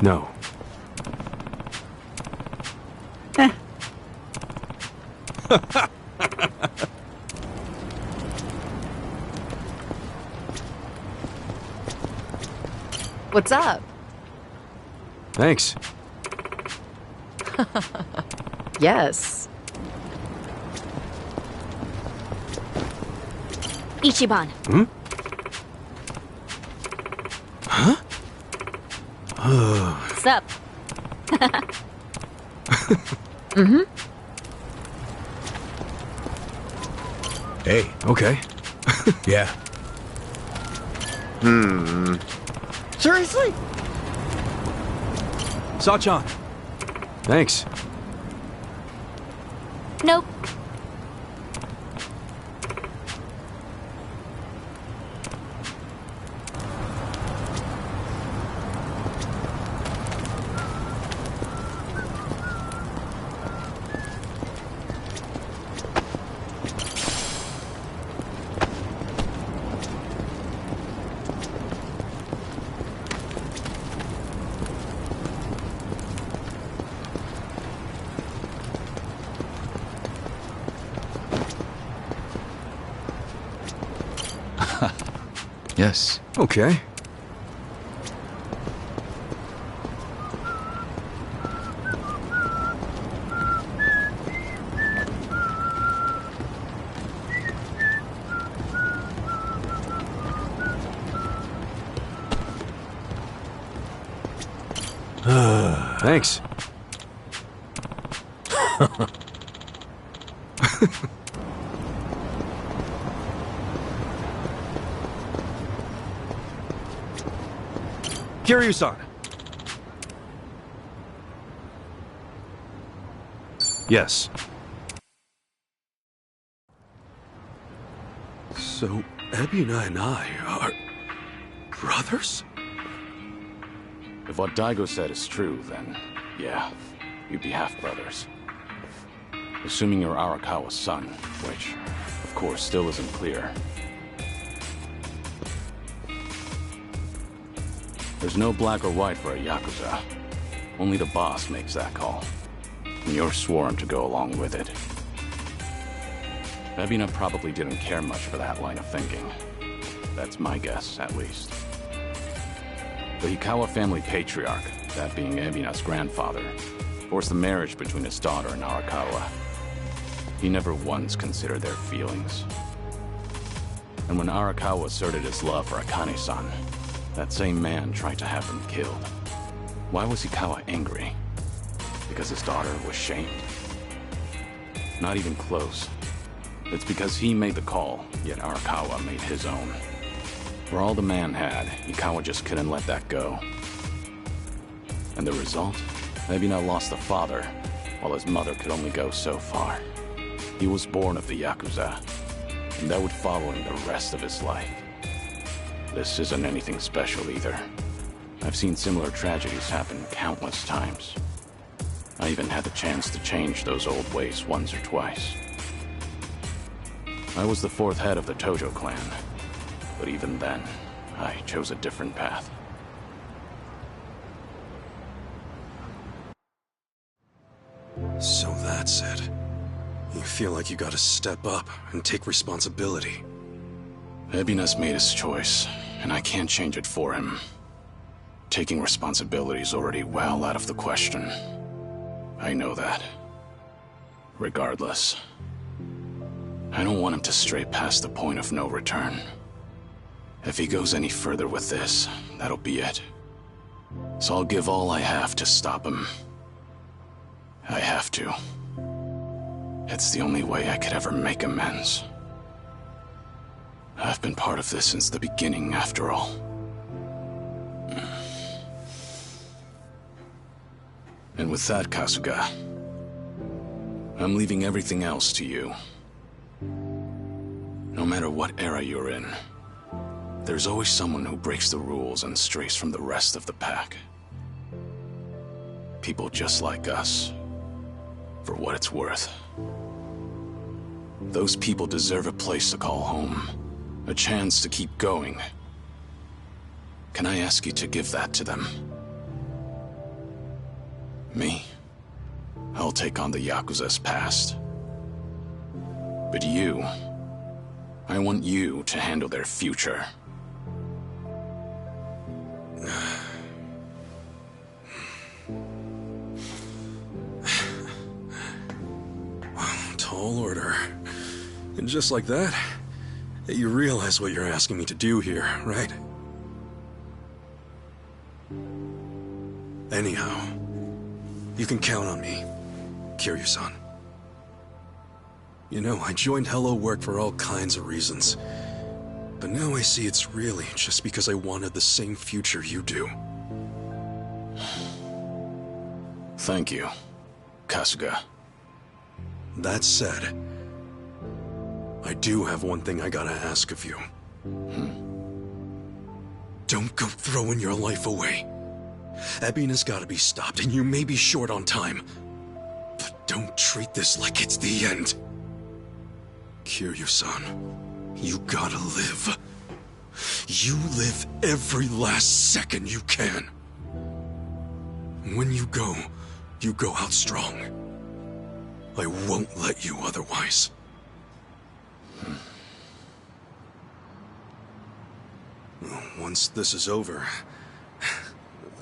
No. What's up? Thanks. Yes. Ichiban. Hmm? Huh? What's up? Mm-hmm. Hey. Okay. Yeah. Seriously? Sachan. Thanks. Nope. Yes. Okay. Thanks. Kiryu-san. Yes. So, Ebina and I are... brothers? If what Daigo said is true, then yeah, you'd be half-brothers. Assuming you're Arakawa's son, which, of course, still isn't clear. There's no black or white for a Yakuza. Only the boss makes that call. And you're sworn to go along with it. Ebina probably didn't care much for that line of thinking. That's my guess, at least. The Hikawa family patriarch, that being Ebina's grandfather, forced the marriage between his daughter and Arakawa. He never once considered their feelings. And when Arakawa asserted his love for Akane-san, that same man tried to have him killed. Why was Hikawa angry? Because his daughter was shamed? Not even close. It's because he made the call, yet Arakawa made his own. For all the man had, Hikawa just couldn't let that go. And the result? Ebina lost a father, while his mother could only go so far. He was born of the Yakuza, and that would follow him the rest of his life. This isn't anything special either. I've seen similar tragedies happen countless times. I even had the chance to change those old ways once or twice. I was the fourth head of the Tojo clan, but even then, I chose a different path. So feel like you gotta step up and take responsibility. Ebinas made his choice, and I can't change it for him. Taking responsibility is already well out of the question. I know that. Regardless, I don't want him to stray past the point of no return. If he goes any further with this, that'll be it. So I'll give all I have to stop him. I have to. It's the only way I could ever make amends. I've been part of this since the beginning, after all. And with that, Kasuga, I'm leaving everything else to you. No matter what era you're in, there's always someone who breaks the rules and strays from the rest of the pack. People just like us, for what it's worth. Those people deserve a place to call home, a chance to keep going. Can I ask you to give that to them? Me? I'll take on the Yakuza's past. But you, I want you to handle their future. Tall order. And just like that, you realize what you're asking me to do here, right? Anyhow, you can count on me, Kiryu-san. You know, I joined Hello Work for all kinds of reasons. But now I see it's really just because I wanted the same future you do. Thank you, Kasuga. That said, I do have one thing I gotta ask of you. Don't go throwing your life away. Ebina's gotta be stopped, and you may be short on time. But don't treat this like it's the end. Kiryu-san, you gotta live. You live every last second you can. When you go out strong. I won't let you otherwise. Once this is over,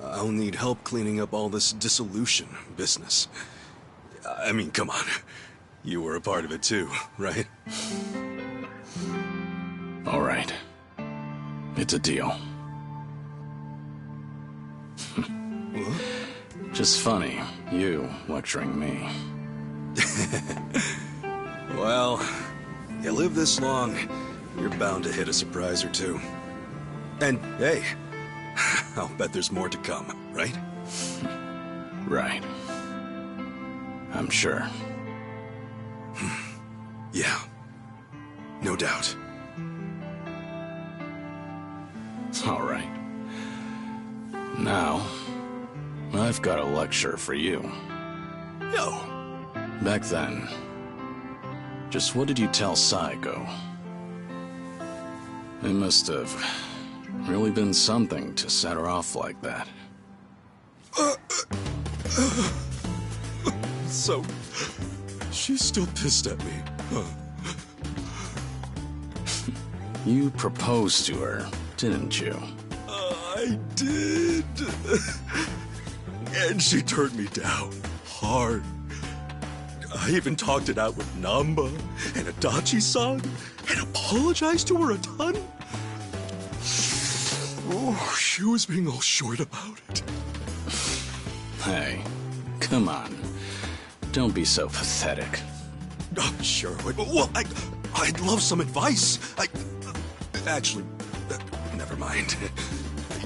I'll need help cleaning up all this dissolution business. I mean, come on. You were a part of it too, right? All right. It's a deal. Just funny, you lecturing me. Well, you live this long, you're bound to hit a surprise or two. And hey, I'll bet there's more to come, right? Right. I'm sure. Yeah, no doubt. All right. Now, I've got a lecture for you. Yo. Back then, just what did you tell Saiko? It must have really been something to set her off like that. So, she's still pissed at me, huh? You proposed to her, didn't you? I did. And she turned me down hard. I even talked it out with Namba and Adachi-san and apologized to her a ton. Oh, she was being all short about it. Hey, come on. Don't be so pathetic. Oh, sure. Well, I'd love some advice. Actually, never mind.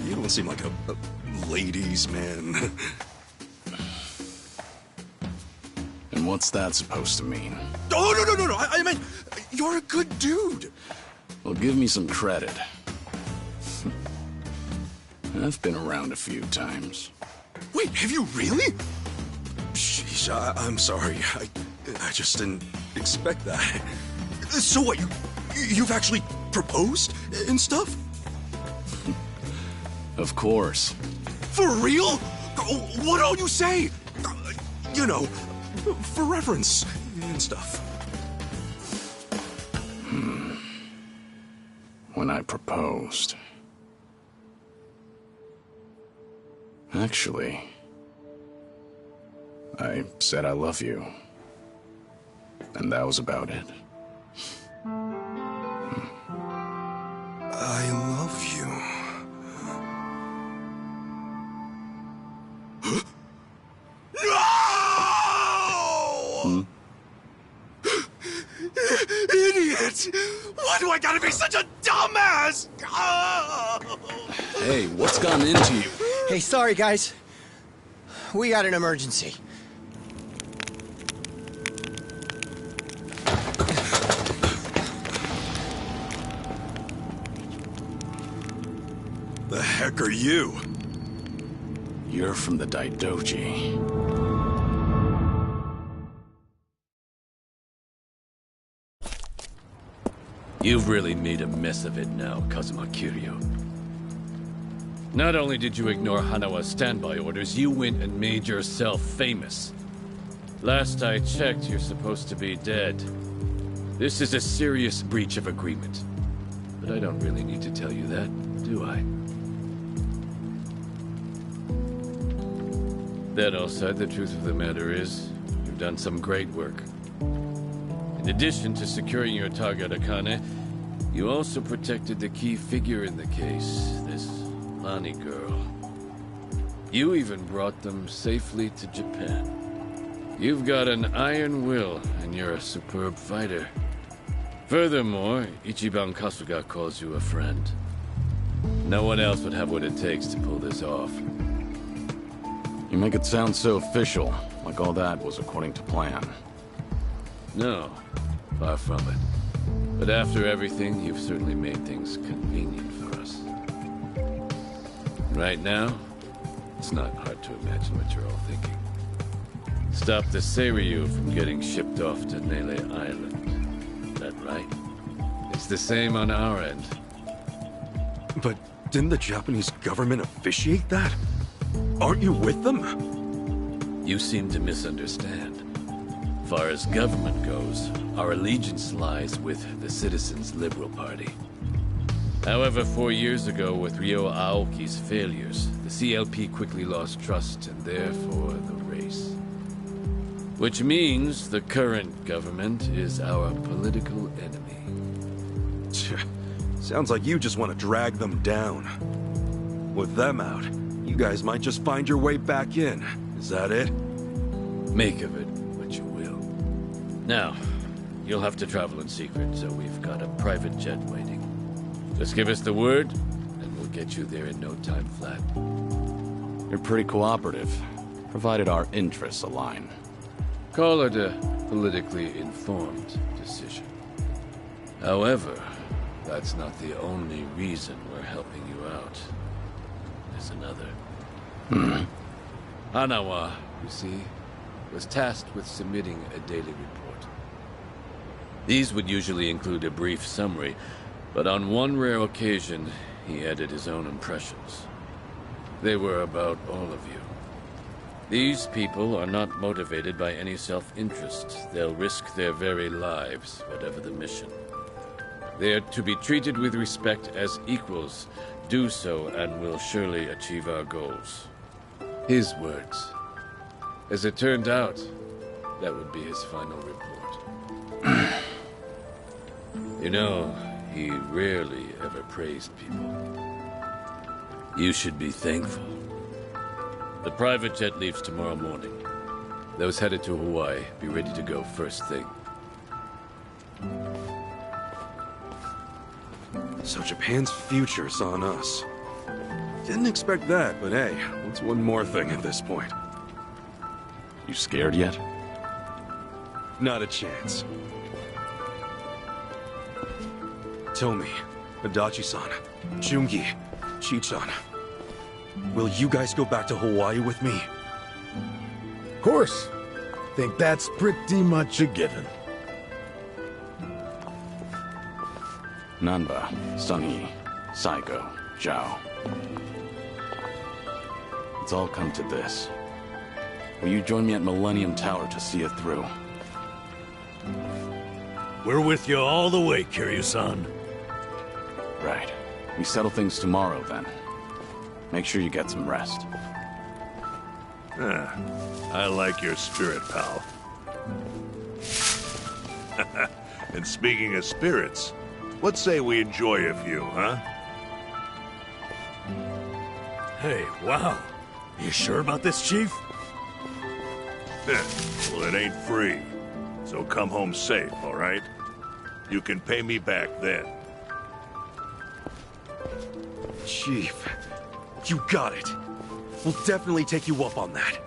You don't seem like a ladies' man. And what's that supposed to mean? Oh, no. I meant, you're a good dude. Well, give me some credit. I've been around a few times. Wait, have you really? Sheesh, I'm sorry. I just didn't expect that. So what, you've actually proposed and stuff? Of course. For real? What all you say? You know, for reference and stuff. when I proposed. Actually, I said I love you. And that was about it. I love you. No! Idiot! Why do I gotta be such a dumbass? Hey, what's gotten into you? Hey, sorry, guys. We got an emergency. The heck are you? You're from the Daidoji. You've really made a mess of it now, Kazuma Kiryu. Not only did you ignore Hanawa's standby orders, you went and made yourself famous. Last I checked, you're supposed to be dead. This is a serious breach of agreement. But I don't really need to tell you that, do I? That all said, the truth of the matter is, you've done some great work. In addition to securing your target, Akane, you also protected the key figure in the case, this Lani girl. You even brought them safely to Japan. You've got an iron will, and you're a superb fighter. Furthermore, Ichiban Kasuga calls you a friend. No one else would have what it takes to pull this off. You make it sound so official, like all that was according to plan. No, far from it. But after everything, you've certainly made things convenient for us. Right now, it's not hard to imagine what you're all thinking. Stop the Seiryu from getting shipped off to Nele Island. Is that right? It's the same on our end. But didn't the Japanese government officiate that? Aren't you with them? You seem to misunderstand. As far as government goes, our allegiance lies with the Citizens' Liberal Party. However, 4 years ago, with Ryo Aoki's failures, the CLP quickly lost trust and therefore the race. Which means the current government is our political enemy. Sounds like you just want to drag them down. With them out, you guys might just find your way back in. Is that it? Make of it what you will. Now, you'll have to travel in secret, so we've got a private jet waiting. Just give us the word, and we'll get you there in no time flat. You're pretty cooperative, provided our interests align. Call it a politically informed decision. However, that's not the only reason we're helping you out. There's another. Hanawa, you see, was tasked with submitting a daily report. These would usually include a brief summary, but on one rare occasion, he added his own impressions. They were about all of you. These people are not motivated by any self-interest. They'll risk their very lives, whatever the mission. They are to be treated with respect as equals. Do so, and we'll surely achieve our goals. His words. As it turned out, that would be his final report. You know, he rarely ever praised people. You should be thankful. The private jet leaves tomorrow morning. Those headed to Hawaii, be ready to go first thing. So Japan's future's on us. Didn't expect that, but hey, what's one more thing at this point? You scared yet? Not a chance. Tomi, Adachi-san, Jungi, Chi-chan. Will you guys go back to Hawaii with me? Of course. Think that's pretty much a given. Nanba, Sunny, Saigo, Zhao. It's all come to this. Will you join me at Millennium Tower to see it through? We're with you all the way, Kiryu-san. Right. We settle things tomorrow, then. Make sure you get some rest. I like your spirit, pal. And speaking of spirits, what say we enjoy a few, huh? Hey, wow. You sure about this, Chief? Well, it ain't free. So come home safe, all right? You can pay me back then. Chief, you got it. We'll definitely take you up on that.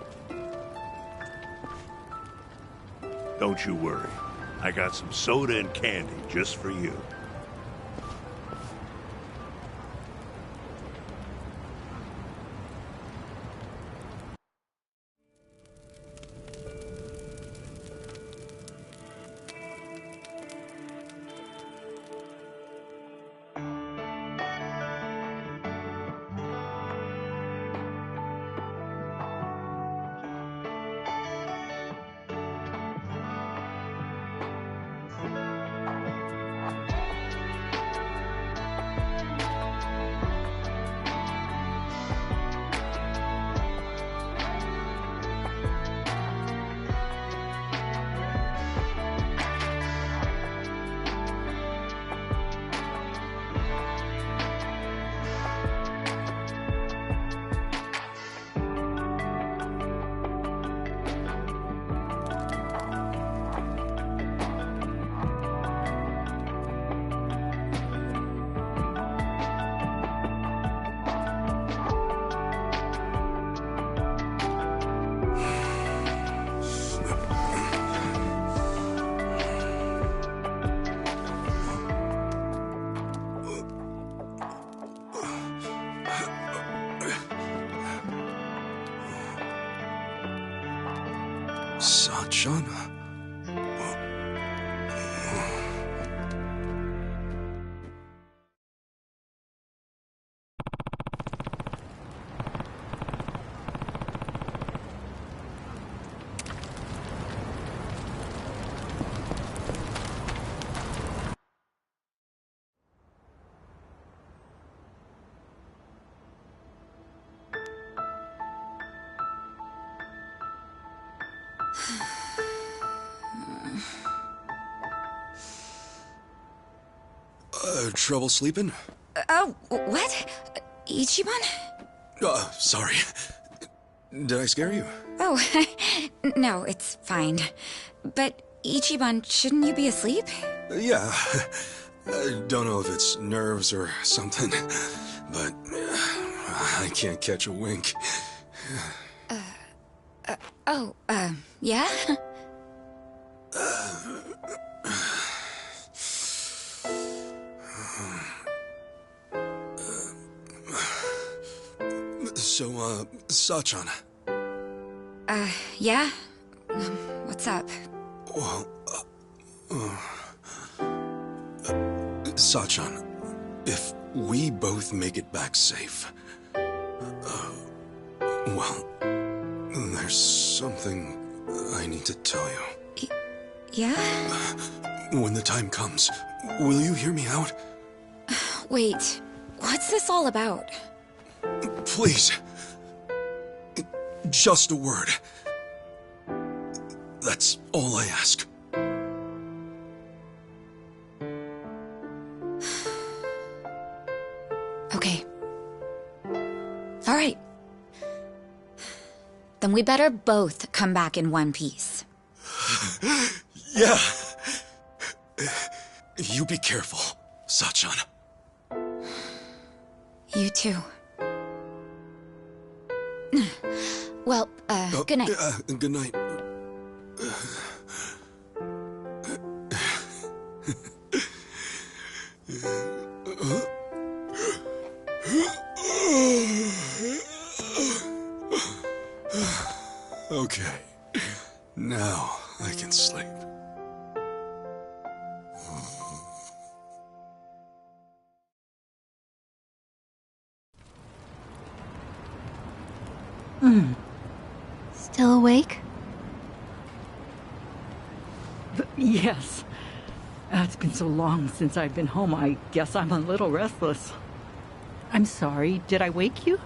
Don't you worry. I got some soda and candy just for you. Sachana. Trouble sleeping? Oh, what? Ichiban? Sorry. Did I scare you? Oh, no, it's fine. But Ichiban, shouldn't you be asleep? Yeah. I don't know if it's nerves or something, but I can't catch a wink. Yeah? So, Sachan. Yeah? What's up? Well, Sachan, if we both make it back safe, well, there's something I need to tell you. Yeah? When the time comes, will you hear me out? Wait, what's this all about? Please. Just a word. That's all I ask. Okay. All right. Then we better both come back in one piece. Yeah. You be careful, Sachan. You too. Well, good night. Good night. Okay. Now I can sleep. Still awake? Yes. It's been so long since I've been home, I guess I'm a little restless. I'm sorry, did I wake you?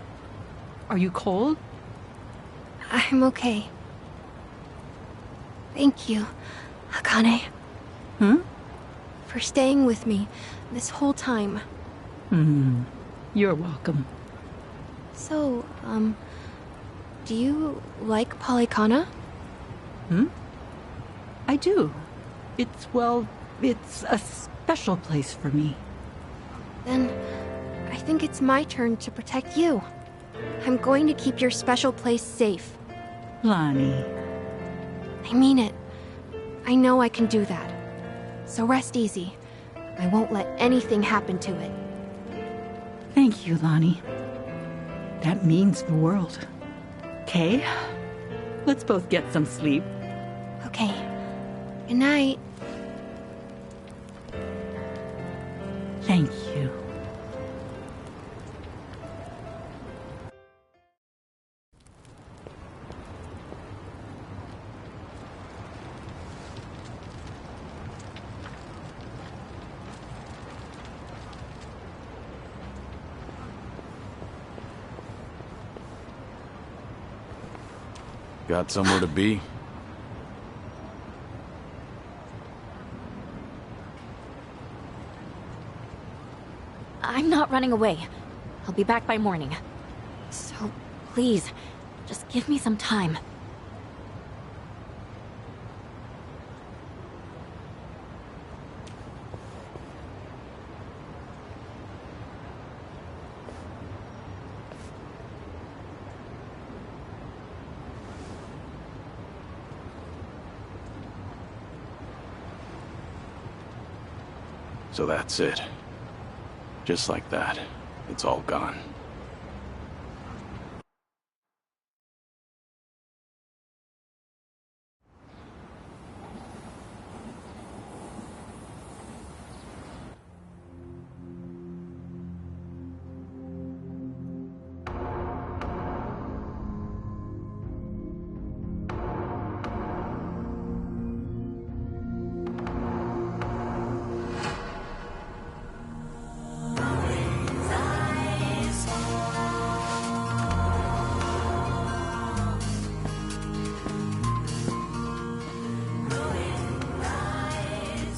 Are you cold? I'm okay. Thank you, Akane. For staying with me this whole time. You're welcome. So, do you like Polycana? I do. It's a special place for me. Then, I think it's my turn to protect you. I'm going to keep your special place safe. Lonnie. I mean it. I know I can do that. So rest easy. I won't let anything happen to it. Thank you, Lonnie. That means the world. Okay? Let's both get some sleep. Okay. Good night. Thank you. Got somewhere to be? I'm not running away. I'll be back by morning. So, please, just give me some time. So that's it. Just like that, it's all gone.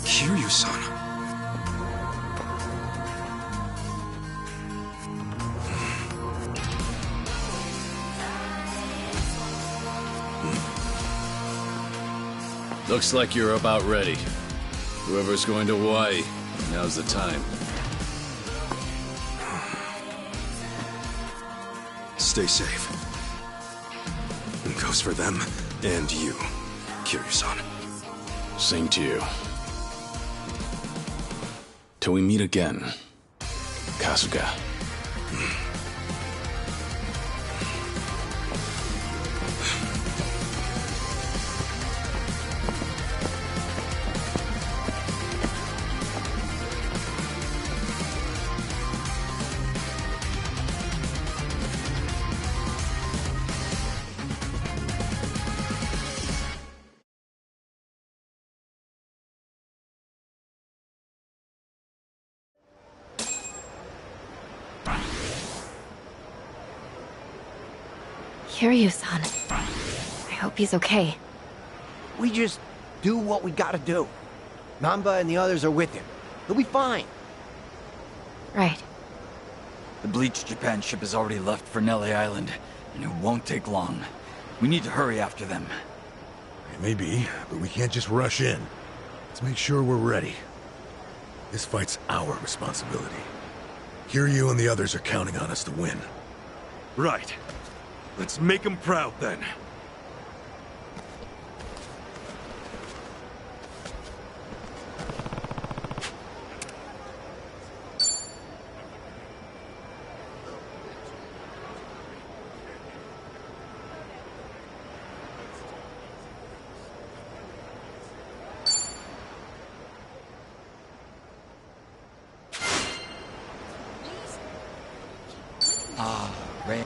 Kiryu-san. Looks like you're about ready. Whoever's going to Hawaii, now's the time. Stay safe. It goes for them and you, Kiryu-san. Same to you. Till we meet again, Kasuga. Kiryu-san. I hope he's okay. We just do what we gotta do. Namba and the others are with him. He'll be fine. Right. The Bleach Japan ship has already left for Nele Island, and it won't take long. We need to hurry after them. Maybe, but we can't just rush in. Let's make sure we're ready. This fight's our responsibility. Kiryu and the others are counting on us to win. Right. Let's make them proud, then. Ray.